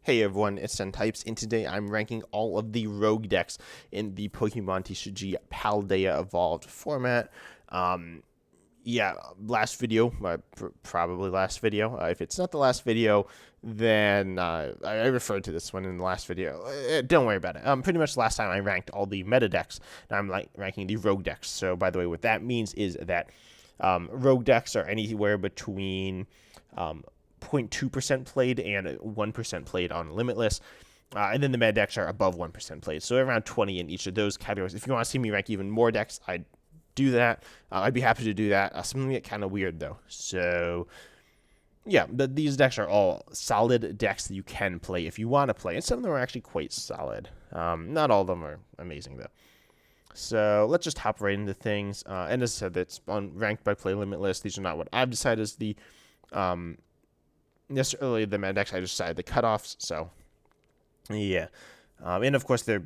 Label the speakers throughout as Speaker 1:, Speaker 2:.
Speaker 1: Hey everyone, it's Ten Types, and today I'm ranking all of the rogue decks in the Pokemon TCG Paldea Evolved format. Um, yeah, last video, probably last video. If it's not the last video, then I referred to this one in the last video. Don't worry about it. Pretty much last time I ranked all the meta decks. Now I'm ranking the rogue decks. So by the way, what that means is that rogue decks are anywhere between 0.2% played and 1% played on Limitless. And then the meta decks are above 1% played. So around 20 in each of those categories. If you want to see me rank even more decks, I'd do that. I'd be happy to do that. Something get kind of weird though. So yeah, these decks are all solid decks that you can play if you want to play. And some of them are actually quite solid. Not all of them are amazing though. So let's just hop right into things. And as I said, it's on ranked by play Limitless. These are not what I've decided is the necessarily the meta decks. I just decided the cutoffs. So yeah. And of course, they're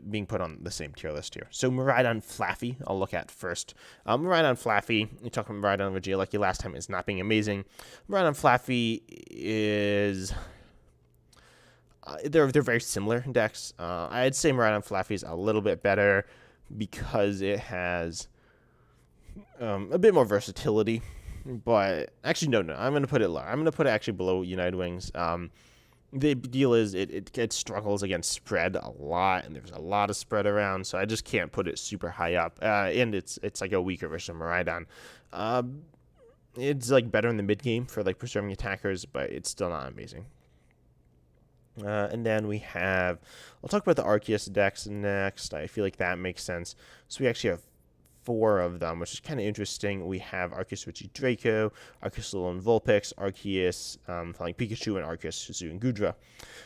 Speaker 1: being put on the same tier list here. So Miraidon Flaffy, I'll look at first. Miraidon Flaffy, you talked about Miraidon Regieleki last time, is not being amazing. Miraidon Flaffy is... they're very similar decks. I'd say Miraidon Flaffy is a little bit better because it has a bit more versatility. But actually, no, I'm going to put it lower. I'm going to put it actually below United Wings. The deal is it struggles against spread a lot, and there's a lot of spread around, so I just can't put it super high up. And it's like a weaker version of Miraidon. It's like better in the mid game for like preserving attackers, but it's still not amazing. And then we have, I'll talk about the Arceus decks next. I feel like that makes sense. So we actually have 4 of them, which is kind of interesting. We have Arceus Regidraco, Arceus Alolan Vulpix, Arceus Flying Pikachu, and Arceus Shizu and Gudra.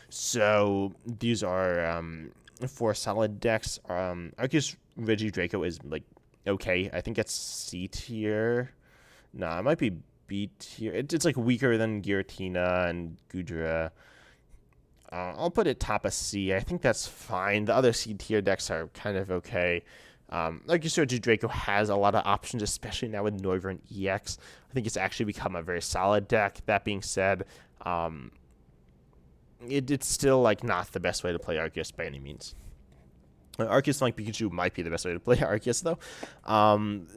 Speaker 1: So these are 4 solid decks. Arceus Regidraco is like okay. I think it's C tier. Nah, it might be B tier. It's like weaker than Giratina and Gudra. I'll put it top of C. I think that's fine. The other C tier decks are kind of okay. Arceus Regidraco has a lot of options, especially now with Noivern EX. I think it's actually become a very solid deck. That being said, it's still like not the best way to play Arceus by any means. Arceus Flying Pikachu might be the best way to play Arceus, though.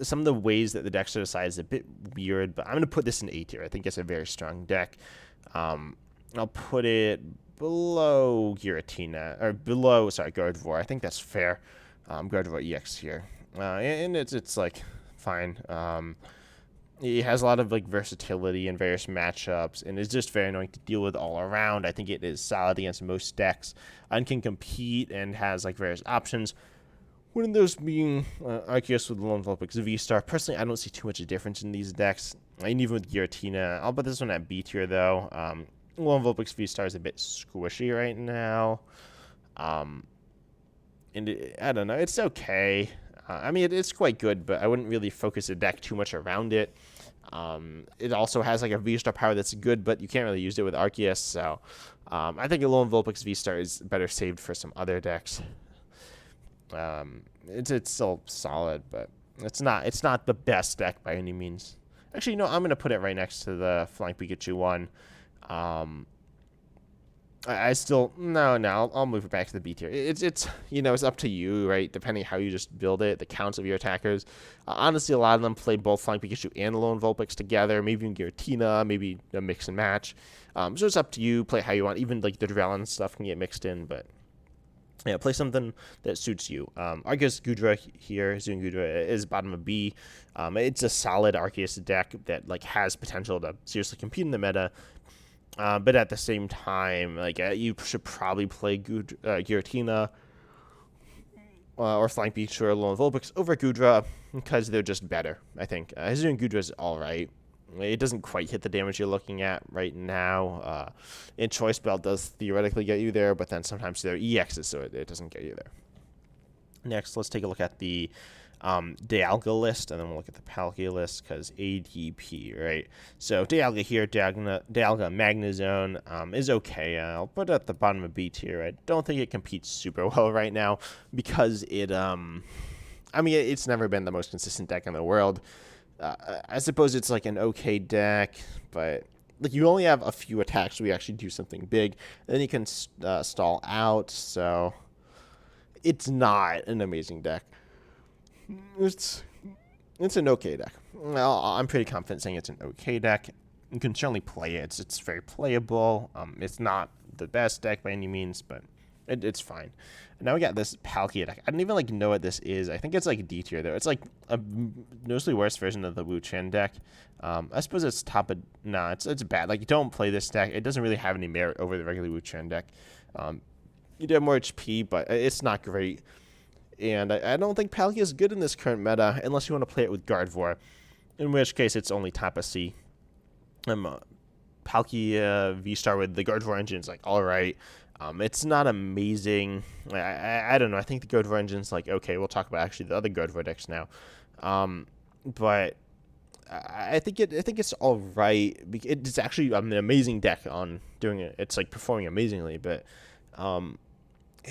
Speaker 1: Some of the ways that the decks are decided is a bit weird, but I'm going to put this in A tier. I think it's a very strong deck. I'll put it below Giratina, or below, sorry, Gardevoir. I think that's fair. Gardevoir EX here. And it's like fine. It has a lot of like versatility in various matchups, and it's just very annoying to deal with all around. I think it is solid against most decks and can compete and has like various options. One of those being Arceus with Alolan Vulpix V-Star. Personally, I don't see too much of a difference in these decks. And even with Giratina, I'll put this one at B tier though. Alolan Vulpix V-Star is a bit squishy right now. And I don't know, it's okay. I mean, it's quite good, but I wouldn't really focus the deck too much around it. It also has like a V-Star power that's good, but you can't really use it with Arceus, so I think Alolan Vulpix V-Star is better saved for some other decks. It's still solid, but it's not the best deck by any means. Actually, no, I'm going to put it right next to the Flying Pikachu one. I still I'll move it back to the B tier. It's it's up to you, right? Depending how you just build it, the counts of your attackers. Honestly, a lot of them play both Flying Pikachu and Alolan Vulpix together. Maybe even Giratina, maybe a mix and match. So it's up to you. Play how you want. Even like the Drellin stuff can get mixed in, but yeah, play something that suits you. Arceus Gudra here, Zoom Gudra is bottom of B. It's a solid Arceus deck that like has potential to seriously compete in the meta. But at the same time, like you should probably play Giratina or Flying Pikachu or Alolan Vulpix over Gudra because they're just better, I think. Hisuian Gudra is alright. It doesn't quite hit the damage you're looking at right now. And Choice Belt does theoretically get you there, but then sometimes they're EXs, so it doesn't get you there. Next, let's take a look at the Dialga list, and then we'll look at the Palkia list because ADP, right? So Dialga here, Dialga Magnezone is okay. I'll put it at the bottom of B tier. I don't think it competes super well right now because it's never been the most consistent deck in the world. I suppose it's like an okay deck, but like you only have a few attacks, so we actually do something big. And then you can stall out, so it's not an amazing deck. It's it's an okay deck. Well, I'm pretty confident saying it's an okay deck. You can certainly play it. It's very playable. It's not the best deck by any means, but it's fine. And now we got this Paldea deck. I don't even like know what this is. I think it's like D tier though. It's like a noticeably worse version of the Wu Chen deck. I suppose it's top of it's bad. Like you don't play this deck. It doesn't really have any merit over the regular Wu Chen deck. You do have more HP, but it's not great. And I don't think Paldea is good in this current meta unless you want to play it with Gardevoir, in which case it's only top of C. Paldea V-Star with the Gardevoir engine is like all right. It's not amazing. I don't know. I think the Gardevoir engine's like okay. We'll talk about actually the other Gardevoir decks now. But I think it's all right. It's actually an amazing deck on doing it. It's like performing amazingly, but I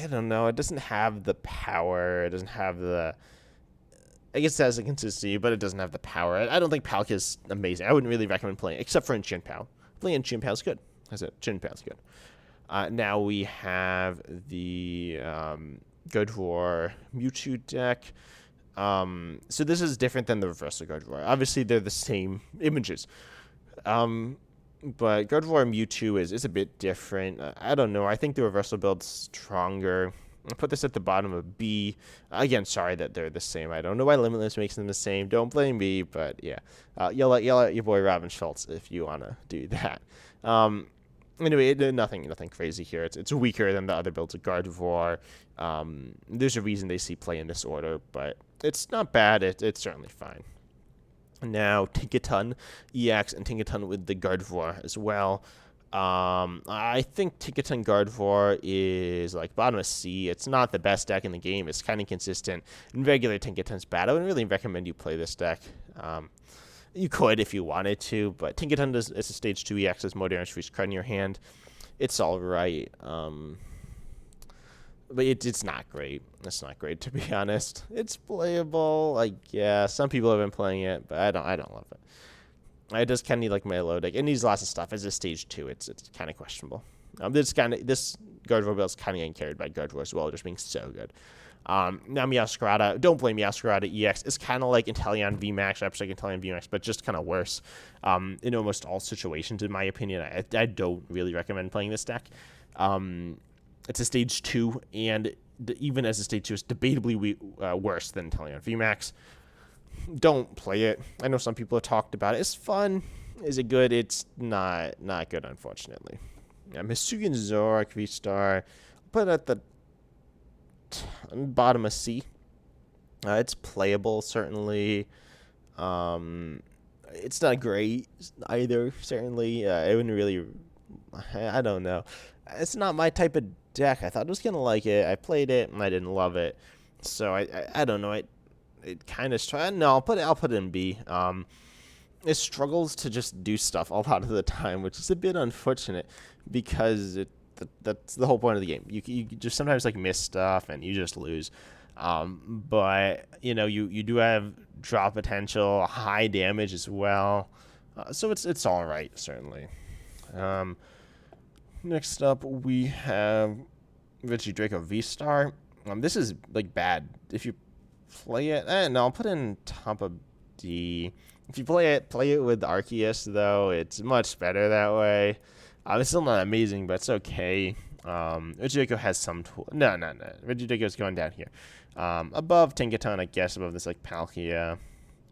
Speaker 1: don't know. It doesn't have the power. It doesn't have the. I guess it has the consistency, but it doesn't have the power. I don't think Palkia is amazing. I wouldn't really recommend playing, except for in Chin Pao. Playing in Chin Pao is good. That's it. Chin Pao is good. Now we have the Gardevoir Mewtwo deck. So this is different than the Reversal Gardevoir. Obviously, they're the same images. But Gardevoir Mewtwo is a bit different. I don't know. I think the Reversal build's stronger. I'll put this at the bottom of B. Again, sorry that they're the same. I don't know why Limitless makes them the same. Don't blame me, but yeah. Yell at your boy Robin Schultz if you want to do that. Anyway, nothing crazy here. It's weaker than the other builds of Gardevoir. There's a reason they see play in this order, but it's not bad. It's certainly fine. Now, Tinkaton EX and Tinkaton with the Gardevoir as well. I think Tinkaton Gardevoir is like bottom of C. It's not the best deck in the game. It's kind of consistent. And regular Tinkaton's bad. I wouldn't really recommend you play this deck. You could if you wanted to, but Tinkaton is a stage 2 EX, has more damage for each card in your hand. It's all right. But it's not great. It's not great, to be honest. It's playable. Like, yeah, some people have been playing it, but I don't love it. I just kind of need like my low deck. It needs lots of stuff. As a stage 2, it's kind of questionable. This Gardevoir build is kind of getting carried by Gardevoir as well, just being so good. Now Meowscarada, don't blame Meowscarada EX. It's kind of like Inteleon VMAX, Upside Inteleon VMAX, but just kind of worse. In almost all situations, in my opinion, I don't really recommend playing this deck. It's a stage 2, and even as a stage 2, it's debatably worse than Inteleon VMAX. Don't play it. I know some people have talked about it. It's fun. Is it good? It's not good, unfortunately. Yeah, Misugan Zorak V-Star, put at the bottom of C. It's playable, certainly. It's not great either, certainly. I wouldn't really. I don't know. It's not my type of deck. I thought I was gonna like it. I played it and I didn't love it. So I don't know. It kind of no. I'll put it in B. It struggles to just do stuff a lot of the time, which is a bit unfortunate because that's the whole point of the game. You just sometimes like miss stuff and you just lose. But you do have drop potential, high damage as well. So it's all right, certainly. Next up we have Regidrago V-Star. This is like bad. If you play it, no, I'll put it in top of D. If you play it with Arceus though, it's much better that way. It's still not amazing, but it's okay. Regidrago has some tool. No. Regidrago's going down here. Above Tinkaton, I guess, above this like Palkia.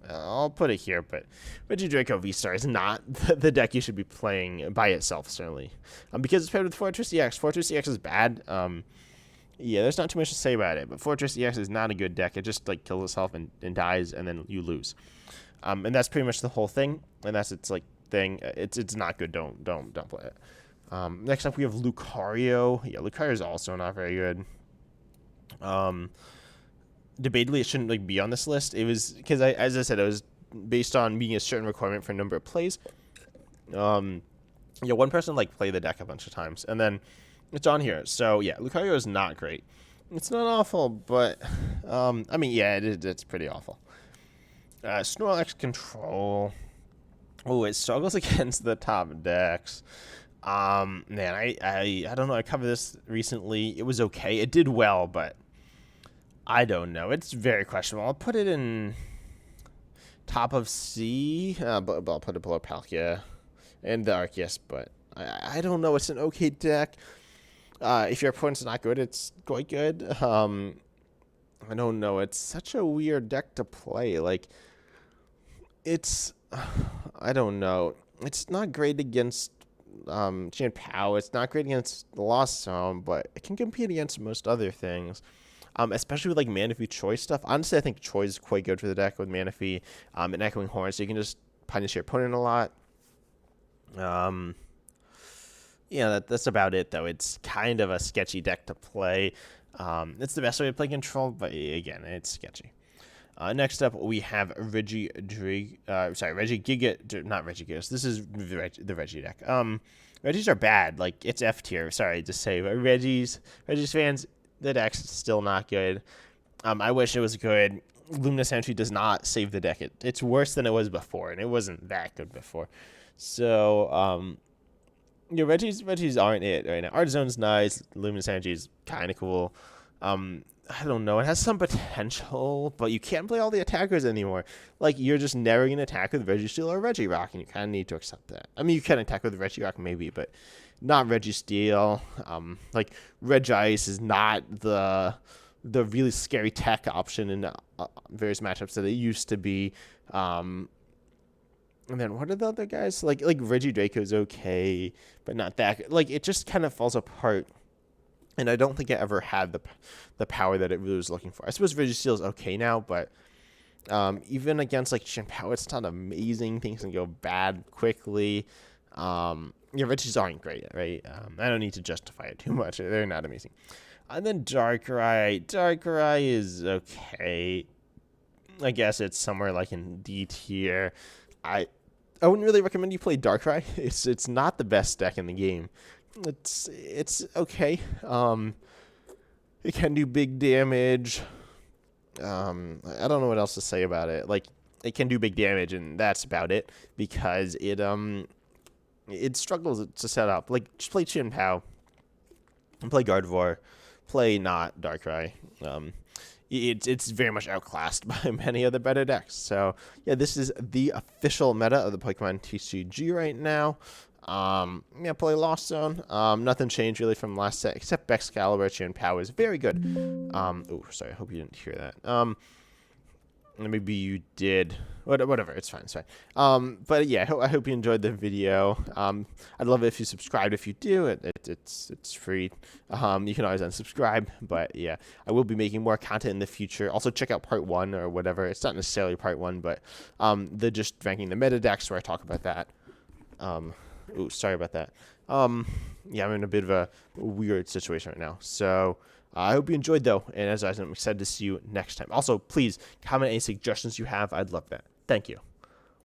Speaker 1: I'll put it here, but Regidrago V-Star is not the deck you should be playing by itself, certainly. Because it's paired with Fortress EX. Fortress EX is bad. Yeah, there's not too much to say about it, but Fortress EX is not a good deck. It just like kills itself and dies, and then you lose. And that's pretty much the whole thing. And that's its like thing. It's not good. Don't play it. Next up we have Lucario. Yeah, Lucario is also not very good. Debatably, it shouldn't like be on this list. It was because as I said, it was based on meeting a certain requirement for a number of plays. One person like played the deck a bunch of times, and then it's on here. So yeah, Lucario is not great. It's not awful, but it's pretty awful. Snorlax Control. Oh, it struggles against the top decks. Man, I don't know. I covered this recently. It was okay. It did well, but I don't know. It's very questionable. I'll put it in top of C, but I'll put it below Paldea and the Arceus, but I don't know. It's an okay deck. If your opponent's not good, it's quite good. I don't know. It's such a weird deck to play. Like, it's, I don't know. It's not great against Chan Pao. It's not great against the Lost Zone, but it can compete against most other things. Especially with like Manaphy Choice stuff. Honestly, I think Choice is quite good for the deck with Manaphy and Echoing Horn, so you can just punish your opponent a lot. Yeah, that's about it, though. It's kind of a sketchy deck to play. It's the best way to play Control, but again, it's sketchy. Next up, we have Reggie Giga, not Reggie Gigas. This is the Reggie deck. Reggies are bad. Like, it's F tier. Sorry to say, but Reggie's fans, the deck's still not good. I wish it was good. Luminous Entry does not save the deck. It's worse than it was before, and it wasn't that good before. So, yeah, Reggie's aren't it right now. Art Zone's nice. Luminous Energy's kind of cool. I don't know. It has some potential, but you can't play all the attackers anymore. Like, you're just never going to attack with Registeel or Regirock, and you kind of need to accept that. I mean, you can attack with Regirock maybe, but not Registeel. Like, Regice is not the really scary tech option in various matchups that it used to be. And then what are the other guys? Like Regidraco's okay, but not that. Like, it just kind of falls apart. And I don't think it ever had the power that it really was looking for. I suppose Registeel is okay now, but even against like Chan Pao, it's not amazing. Things can go bad quickly. Yeah, Regis aren't great, right? I don't need to justify it too much. They're not amazing. And then Darkrai. Darkrai is okay. I guess it's somewhere like in D tier. I wouldn't really recommend you play Darkrai. It's not the best deck in the game. It's okay. It can do big damage. I don't know what else to say about it. Like, it can do big damage, and that's about it, because it struggles to set up. Like, just play Chin Pao and play Gardevoir. Play not Darkrai. It's very much outclassed by many of the better decks. So, yeah, this is the official meta of the Pokemon TCG right now. Yeah, play Lost Zone. Nothing changed really from last set, except Excalibur. Chan Pao is very good. Oh, sorry, I hope you didn't hear that. Maybe you did. Whatever, it's fine, but yeah, I hope you enjoyed the video. I'd love it if you subscribed. If you do, it's free. You can always unsubscribe, but yeah, I will be making more content in the future. Also, check out part 1 or whatever. It's not necessarily part 1, but the just ranking the meta decks, where I talk about that. Ooh, sorry about that. Yeah, I'm in a bit of a weird situation right now. So I hope you enjoyed, though. And as always, I'm excited to see you next time. Also, please comment any suggestions you have. I'd love that. Thank you.